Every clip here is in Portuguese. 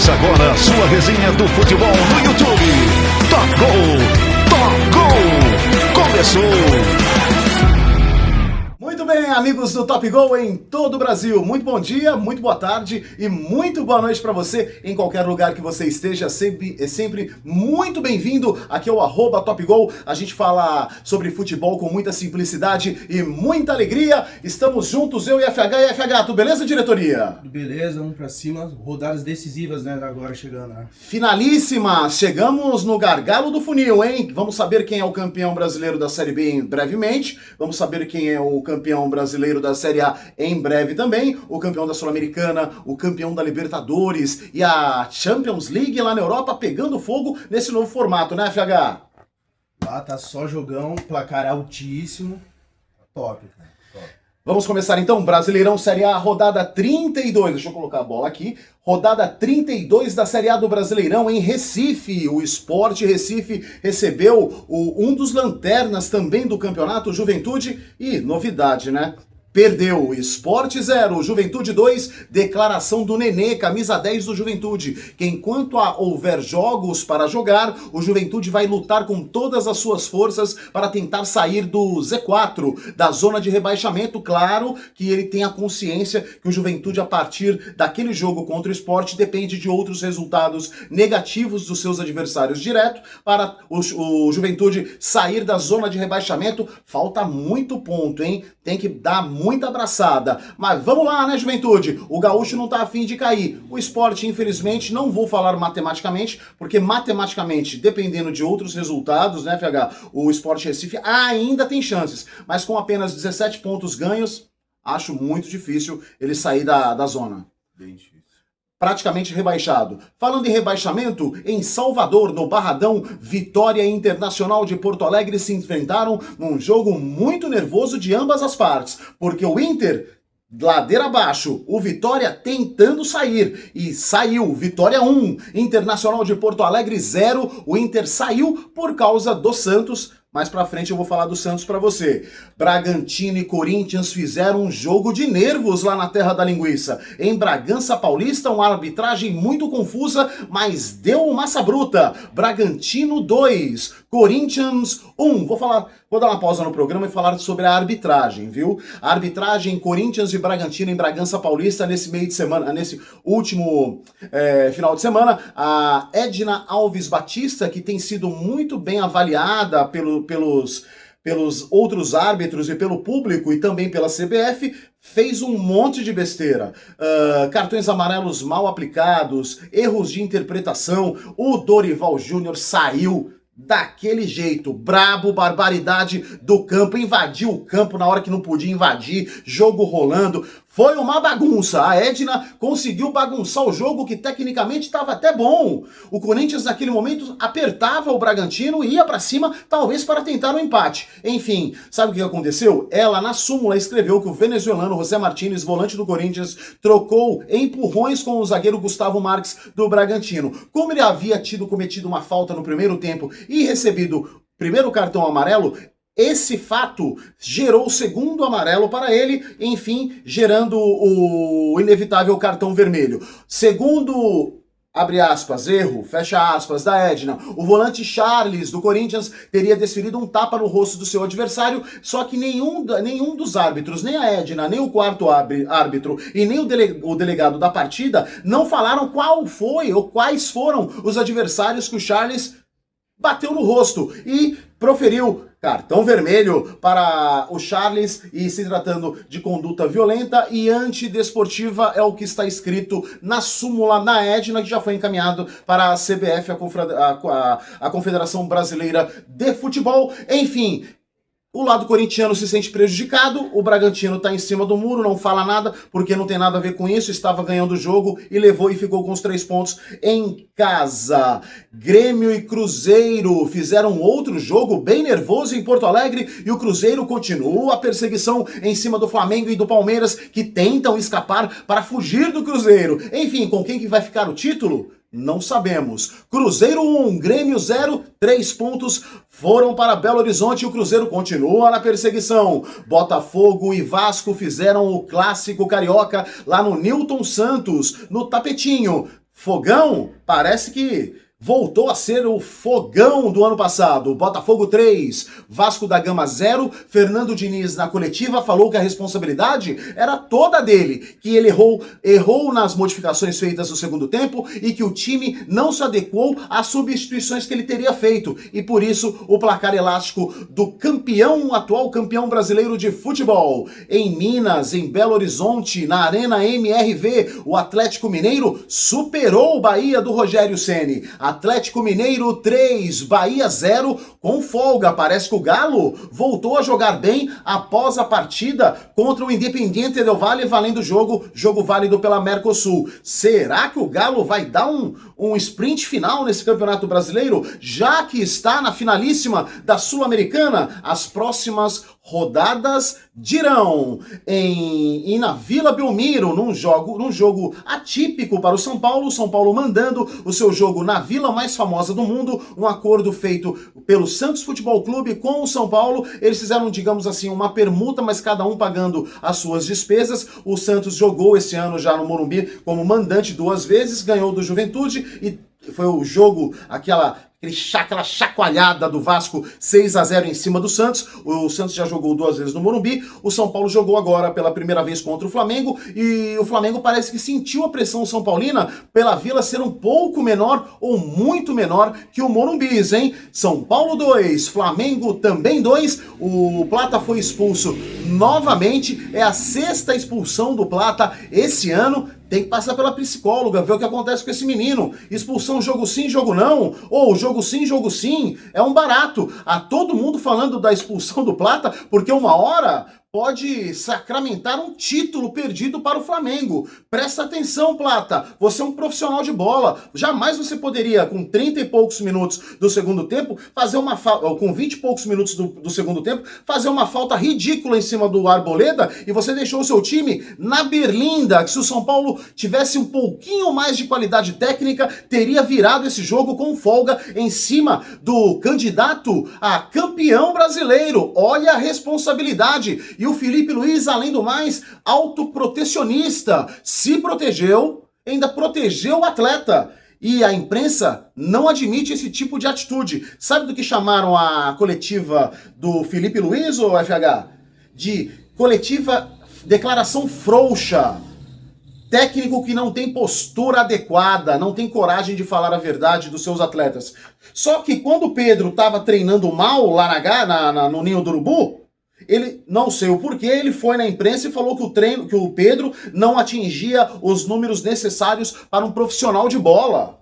Começa agora a sua resenha do futebol no YouTube. Top Gol! Começou! Muito bem, amigos do Top Gol em todo o Brasil. Muito bom dia, muito boa tarde e muito boa noite para você em qualquer lugar que você esteja. Sempre muito bem-vindo. Aqui é o @Top Gol. A gente fala sobre futebol com muita simplicidade e muita alegria. Estamos juntos, eu e FH. E FH, tudo beleza, diretoria? Beleza, vamos pra cima. Rodadas decisivas, né, agora chegando, né? Finalíssimas! Chegamos no gargalo do funil, hein? Vamos saber quem é o campeão brasileiro da Série B brevemente. Vamos saber quem é o campeão brasileiro da Série A em breve também, o campeão da Sul-Americana, o campeão da Libertadores e a Champions League lá na Europa pegando fogo nesse novo formato, né, FH? Lá tá só jogão, placar altíssimo, top, cara, top. Vamos começar então, Brasileirão Série A, rodada 32, deixa eu colocar a bola aqui, rodada 32 da Série A do Brasileirão em Recife. O Sport Recife recebeu um dos lanternas também do campeonato, o Juventude, e novidade, né? Perdeu o Sport 0, Juventude 2, declaração do Nenê, camisa 10 do Juventude, que enquanto houver jogos para jogar, o Juventude vai lutar com todas as suas forças para tentar sair do Z4, da zona de rebaixamento. Claro que ele tem a consciência que o Juventude, a partir daquele jogo contra o Sport, depende de outros resultados negativos dos seus adversários direto para o Juventude sair da zona de rebaixamento. Falta muito ponto, hein? Tem que dar muita abraçada. Mas vamos lá, né, Juventude? O Gaúcho não tá afim de cair. O Sport, infelizmente, não vou falar matematicamente, porque matematicamente, dependendo de outros resultados, né, FH, o Sport Recife ainda tem chances. Mas com apenas 17 pontos ganhos, acho muito difícil ele sair da zona. Bem difícil. Praticamente rebaixado. Falando em rebaixamento, em Salvador, no Barradão, Vitória e Internacional de Porto Alegre se enfrentaram num jogo muito nervoso de ambas as partes, porque o Inter, ladeira abaixo, o Vitória tentando sair, e saiu. Vitória 1, Internacional de Porto Alegre 0, o Inter saiu por causa do Santos. Mais pra frente eu vou falar do Santos pra você. Bragantino e Corinthians fizeram um jogo de nervos lá na terra da linguiça. Em Bragança Paulista, uma arbitragem muito confusa, mas deu massa bruta. Bragantino 2, Corinthians 1. Vou dar uma pausa no programa e falar sobre a arbitragem, viu? A arbitragem Corinthians e Bragantino em Bragança Paulista nesse meio de semana, nesse último final de semana. A Edna Alves Batista, que tem sido muito bem avaliada pelos outros árbitros e pelo público e também pela CBF, fez um monte de besteira. Cartões amarelos mal aplicados, erros de interpretação. O Dorival Júnior saiu daquele jeito, brabo, barbaridade do campo, invadiu o campo na hora que não podia invadir, jogo rolando. Foi uma bagunça. A Edna conseguiu bagunçar o jogo que tecnicamente estava até bom. O Corinthians naquele momento apertava o Bragantino e ia pra cima, talvez para tentar um empate. Enfim, sabe o que aconteceu? Ela na súmula escreveu que o venezuelano José Martínez, volante do Corinthians, trocou empurrões com o zagueiro Gustavo Marques do Bragantino. Como ele havia cometido uma falta no primeiro tempo e recebido primeiro cartão amarelo, esse fato gerou o segundo amarelo para ele, enfim, gerando o inevitável cartão vermelho. Segundo, abre aspas, erro, fecha aspas, da Edna, o volante Charles do Corinthians teria desferido um tapa no rosto do seu adversário, só que nenhum dos árbitros, nem a Edna, nem o quarto árbitro e nem o delegado da partida, não falaram qual foi ou quais foram os adversários que o Charles bateu no rosto e proferiu cartão vermelho para o Charles, e se tratando de conduta violenta e antidesportiva é o que está escrito na súmula na Edna, que já foi encaminhado para a CBF, a Confederação Brasileira de Futebol. Enfim, o lado corintiano se sente prejudicado, o Bragantino tá em cima do muro, não fala nada, porque não tem nada a ver com isso, estava ganhando o jogo e levou e ficou com os 3 pontos em casa. Grêmio e Cruzeiro fizeram outro jogo bem nervoso em Porto Alegre e o Cruzeiro continua a perseguição em cima do Flamengo e do Palmeiras, que tentam escapar para fugir do Cruzeiro. Enfim, com quem que vai ficar o título? Não sabemos. Cruzeiro 1, Grêmio 0, 3 pontos foram para Belo Horizonte e o Cruzeiro continua na perseguição. Botafogo e Vasco fizeram o clássico carioca lá no Newton Santos, no tapetinho. Fogão parece que voltou a ser o fogão do ano passado. Botafogo 3, Vasco da Gama 0. Fernando Diniz, na coletiva, falou que a responsabilidade era toda dele, que ele errou nas modificações feitas no segundo tempo e que o time não se adequou às substituições que ele teria feito. E por isso, o placar elástico do campeão, atual campeão brasileiro de futebol. Em Minas, em Belo Horizonte, na Arena MRV, o Atlético Mineiro superou o Bahia do Rogério Ceni. Atlético Mineiro 3, Bahia 0, com folga. Parece que o Galo voltou a jogar bem após a partida contra o Independiente del Valle, valendo jogo válido pela Mercosul. Será que o Galo vai dar um sprint final nesse Campeonato Brasileiro, já que está na finalíssima da Sul-Americana? As próximas rodadas dirão. E na Vila Belmiro, num jogo atípico para o São Paulo mandando o seu jogo na vila mais famosa do mundo, um acordo feito pelo Santos Futebol Clube com o São Paulo. Eles fizeram, digamos assim, uma permuta, mas cada um pagando as suas despesas. O Santos jogou esse ano já no Morumbi como mandante 2 vezes, ganhou do Juventude e foi o jogo, aquela chacoalhada do Vasco 6-0 em cima do Santos. O Santos já jogou 2 vezes no Morumbi. O São Paulo jogou agora pela primeira vez contra o Flamengo e o Flamengo parece que sentiu a pressão são paulina pela Vila ser um pouco menor ou muito menor que o Morumbi, hein? São Paulo 2, Flamengo também 2. O Plata foi expulso novamente. É a 6ª expulsão do Plata esse ano. Tem que passar pela psicóloga, ver o que acontece com esse menino. Expulsão, jogo sim, jogo não. Ou jogo sim, é um barato. Há todo mundo falando da expulsão do Plata, porque uma hora pode sacramentar um título perdido para o Flamengo. Presta atenção, Plata. Você é um profissional de bola. Jamais você poderia, com 30 e poucos minutos do segundo tempo, fazer uma falta, com 20 e poucos minutos do segundo tempo, fazer uma falta ridícula em cima do Arboleda, e você deixou o seu time na berlinda. Que se o São Paulo tivesse um pouquinho mais de qualidade técnica, teria virado esse jogo com folga em cima do candidato a campeão brasileiro. Olha a responsabilidade. E o Felipe Luiz, além do mais, autoprotecionista, se protegeu, ainda protegeu o atleta. E a imprensa não admite esse tipo de atitude. Sabe do que chamaram a coletiva do Felipe Luiz, ou FH? De coletiva declaração frouxa. Técnico que não tem postura adequada, não tem coragem de falar a verdade dos seus atletas. Só que quando o Pedro estava treinando mal lá no Ninho do Urubu, ele, não sei o porquê, ele foi na imprensa e falou que o Pedro não atingia os números necessários para um profissional de bola.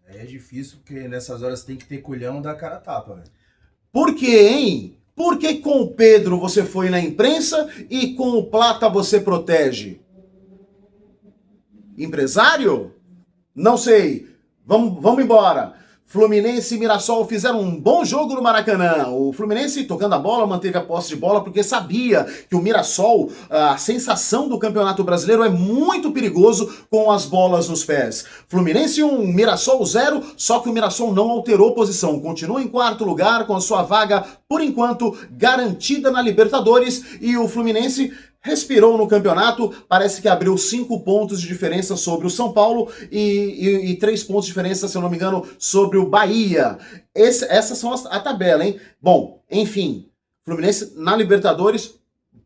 É difícil, porque nessas horas tem que ter culhão da cara a tapa, velho. Por quê, hein? Por que com o Pedro você foi na imprensa e com o Plata você protege? Empresário? Não sei. Vamos embora. Fluminense e Mirassol fizeram um bom jogo no Maracanã. O Fluminense, tocando a bola, manteve a posse de bola porque sabia que o Mirassol, a sensação do Campeonato Brasileiro, é muito perigoso com as bolas nos pés. Fluminense 1, Mirassol 0, só que o Mirassol não alterou posição. Continua em 4º lugar com a sua vaga, por enquanto, garantida na Libertadores, e o Fluminense respirou no campeonato, parece que abriu 5 pontos de diferença sobre o São Paulo e 3 pontos de diferença, se eu não me engano, sobre o Bahia. Essas são a tabela, hein? Bom, enfim, Fluminense na Libertadores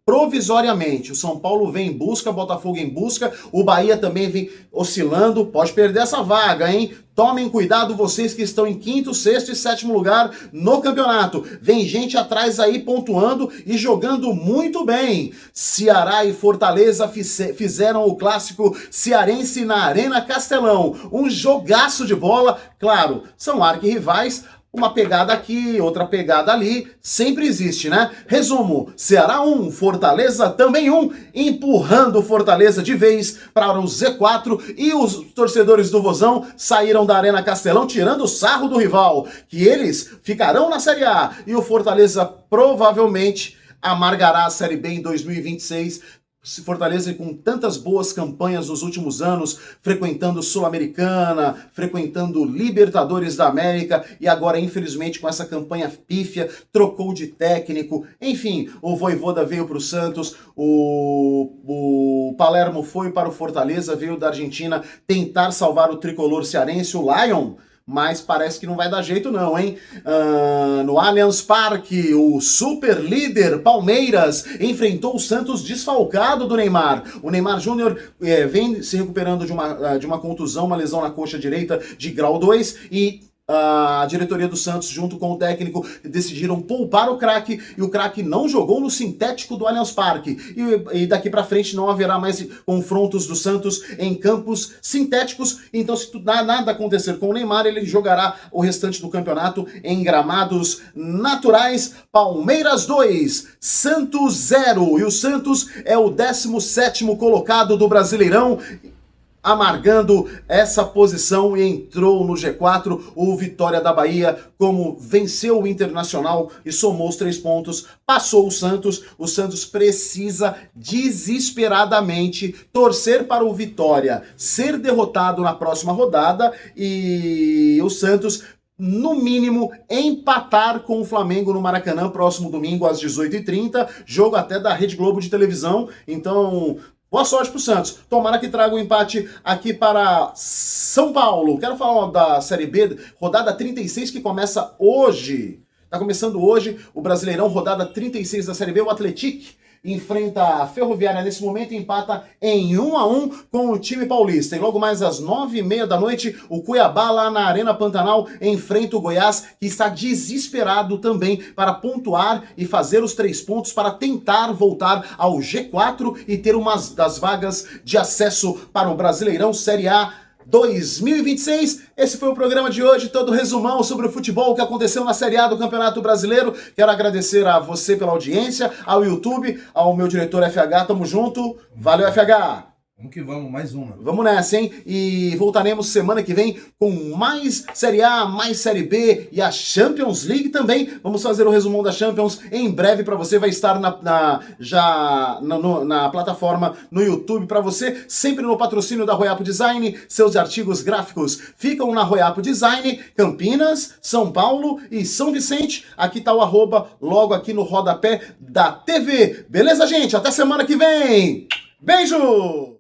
provisoriamente. O São Paulo vem em busca, Botafogo em busca, o Bahia também vem oscilando, pode perder essa vaga, hein? Tomem cuidado vocês que estão em 5º, 6º e 7º lugar no campeonato. Vem gente atrás aí pontuando e jogando muito bem. Ceará e Fortaleza fizeram o clássico cearense na Arena Castelão. Um jogaço de bola, claro, são arquirrivais. Uma pegada aqui, outra pegada ali, sempre existe, né? Resumo, Ceará 1, Fortaleza também 1, empurrando Fortaleza de vez para o Z4, e os torcedores do Vozão saíram da Arena Castelão tirando o sarro do rival, que eles ficarão na Série A, e o Fortaleza provavelmente amargará a Série B em 2026, Fortaleza com tantas boas campanhas nos últimos anos, frequentando Sul-Americana, frequentando Libertadores da América e agora, infelizmente, com essa campanha pífia, trocou de técnico. Enfim, o Vojvoda veio para o Santos, o Palermo foi para o Fortaleza, veio da Argentina tentar salvar o tricolor cearense, o Lion, mas parece que não vai dar jeito não, hein? No Allianz Parque, o super líder Palmeiras enfrentou o Santos desfalcado do Neymar. O Neymar Júnior vem se recuperando de uma contusão, uma lesão na coxa direita de grau 2 e a diretoria do Santos, junto com o técnico, decidiram poupar o craque e o craque não jogou no sintético do Allianz Parque. E daqui pra frente não haverá mais confrontos do Santos em campos sintéticos. Então, se nada acontecer com o Neymar, ele jogará o restante do campeonato em gramados naturais. Palmeiras 2, Santos 0. E o Santos é o 17º colocado do Brasileirão, amargando essa posição, e entrou no G4. O Vitória da Bahia, como venceu o Internacional e somou os 3 pontos, passou o Santos. O Santos precisa desesperadamente torcer para o Vitória ser derrotado na próxima rodada e o Santos, no mínimo, empatar com o Flamengo no Maracanã próximo domingo às 18h30, jogo até da Rede Globo de televisão. Então, boa sorte pro Santos. Tomara que traga um empate aqui para São Paulo. Quero falar da Série B, rodada 36, que começa hoje. Tá começando hoje o Brasileirão, rodada 36 da Série B. O Atlético enfrenta a Ferroviária nesse momento e empata em 1-1 com o time paulista. E logo mais às 9h30 da noite, o Cuiabá, lá na Arena Pantanal, enfrenta o Goiás, que está desesperado também para pontuar e fazer os 3 pontos para tentar voltar ao G4 e ter uma das vagas de acesso para o Brasileirão Série A 2026. Esse foi o programa de hoje, todo resumão sobre o futebol que aconteceu na Série A do Campeonato Brasileiro. Quero agradecer a você pela audiência, ao YouTube, ao meu diretor FH, tamo junto. Valeu, FH! Vamos que vamos, mais uma. Vamos nessa, hein? E voltaremos semana que vem com mais Série A, mais Série B e a Champions League também. Vamos fazer o resumão da Champions em breve para você. Vai estar na plataforma no YouTube para você, sempre no patrocínio da Royapo Design. Seus artigos gráficos ficam na Royapo Design, Campinas, São Paulo e São Vicente. Aqui tá o arroba logo aqui no rodapé da TV. Beleza, gente? Até semana que vem! Beijo!